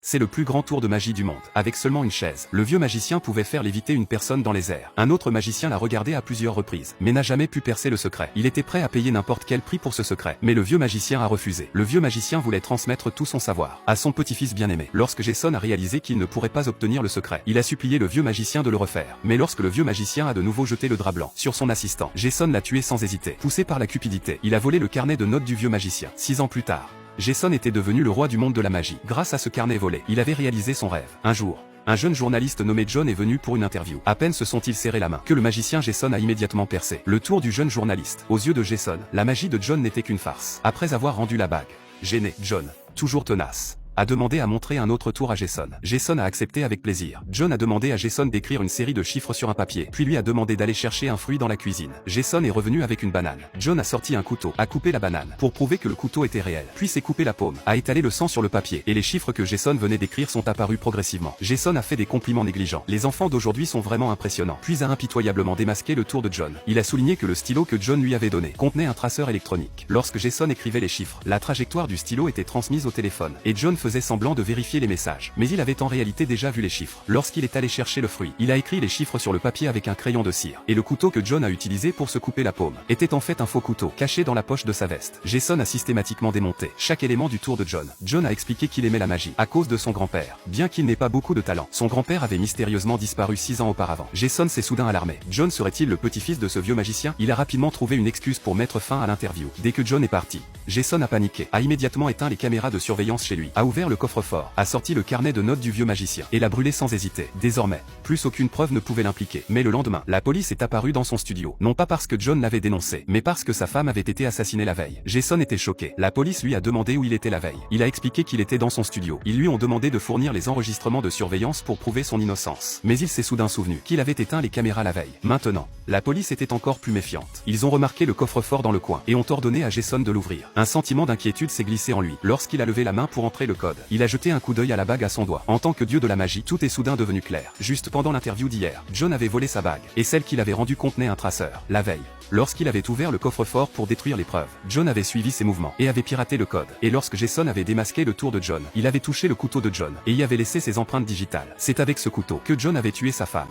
C'est le plus grand tour de magie du monde. Avec seulement une chaise, le vieux magicien pouvait faire léviter une personne dans les airs. Un autre magicien l'a regardé à plusieurs reprises, mais n'a jamais pu percer le secret. Il était prêt à payer n'importe quel prix pour ce secret, mais le vieux magicien a refusé. Le vieux magicien voulait transmettre tout son savoir à son petit-fils bien-aimé. Lorsque Jason a réalisé qu'il ne pourrait pas obtenir le secret, il a supplié le vieux magicien de le refaire. Mais lorsque le vieux magicien a de nouveau jeté le drap blanc sur son assistant, Jason l'a tué sans hésiter. Poussé par la cupidité, il a volé le carnet de notes du vieux magicien. 6 ans plus tard, Jason était devenu le roi du monde de la magie. Grâce à ce carnet volé, il avait réalisé son rêve. Un jour, un jeune journaliste nommé John est venu pour une interview. À peine se sont-ils serré la main que le magicien Jason a immédiatement percé le tour du jeune journaliste. Aux yeux de Jason, la magie de John n'était qu'une farce. Après avoir rendu la bague, gêné, John, toujours tenace, a demandé à montrer un autre tour à Jason. Jason a accepté avec plaisir. John a demandé à Jason d'écrire une série de chiffres sur un papier, puis lui a demandé d'aller chercher un fruit dans la cuisine. Jason est revenu avec une banane. John a sorti un couteau, a coupé la banane, pour prouver que le couteau était réel, puis s'est coupé la paume, a étalé le sang sur le papier, et les chiffres que Jason venait d'écrire sont apparus progressivement. Jason a fait des compliments négligents. Les enfants d'aujourd'hui sont vraiment impressionnants. Puis a impitoyablement démasqué le tour de John. Il a souligné que le stylo que John lui avait donné contenait un traceur électronique. Lorsque Jason écrivait les chiffres, la trajectoire du stylo était transmise au téléphone, et John faisait semblant de vérifier les messages. Mais il avait en réalité déjà vu les chiffres. Lorsqu'il est allé chercher le fruit, il a écrit les chiffres sur le papier avec un crayon de cire. Et le couteau que John a utilisé pour se couper la paume était en fait un faux couteau, caché dans la poche de sa veste. Jason a systématiquement démonté chaque élément du tour de John. John a expliqué qu'il aimait la magie à cause de son grand-père. Bien qu'il n'ait pas beaucoup de talent, son grand-père avait mystérieusement disparu 6 ans auparavant. Jason s'est soudain alarmé. John serait-il le petit-fils de ce vieux magicien? Il a rapidement trouvé une excuse pour mettre fin à l'interview. Dès que John est parti, Jason a paniqué, a immédiatement éteint les caméras de surveillance chez lui, a ouvert le coffre-fort, a sorti le carnet de notes du vieux magicien, et l'a brûlé sans hésiter. Désormais, plus aucune preuve ne pouvait l'impliquer. Mais le lendemain, la police est apparue dans son studio. Non pas parce que John l'avait dénoncé, mais parce que sa femme avait été assassinée la veille. Jason était choqué. La police lui a demandé où il était la veille. Il a expliqué qu'il était dans son studio. Ils lui ont demandé de fournir les enregistrements de surveillance pour prouver son innocence. Mais il s'est soudain souvenu qu'il avait éteint les caméras la veille. Maintenant, la police était encore plus méfiante. Ils ont remarqué le coffre-fort dans le coin, et ont ordonné à Jason de l'ouvrir. Un sentiment d'inquiétude s'est glissé en lui. Lorsqu'il a levé la main pour entrer le code, il a jeté un coup d'œil à la bague à son doigt. En tant que dieu de la magie, tout est soudain devenu clair. Juste pendant l'interview d'hier, John avait volé sa bague, et celle qu'il avait rendue contenait un traceur. La veille, lorsqu'il avait ouvert le coffre-fort pour détruire les preuves, John avait suivi ses mouvements, et avait piraté le code. Et lorsque Jason avait démasqué le tour de John, il avait touché le couteau de John, et y avait laissé ses empreintes digitales. C'est avec ce couteau que John avait tué sa femme.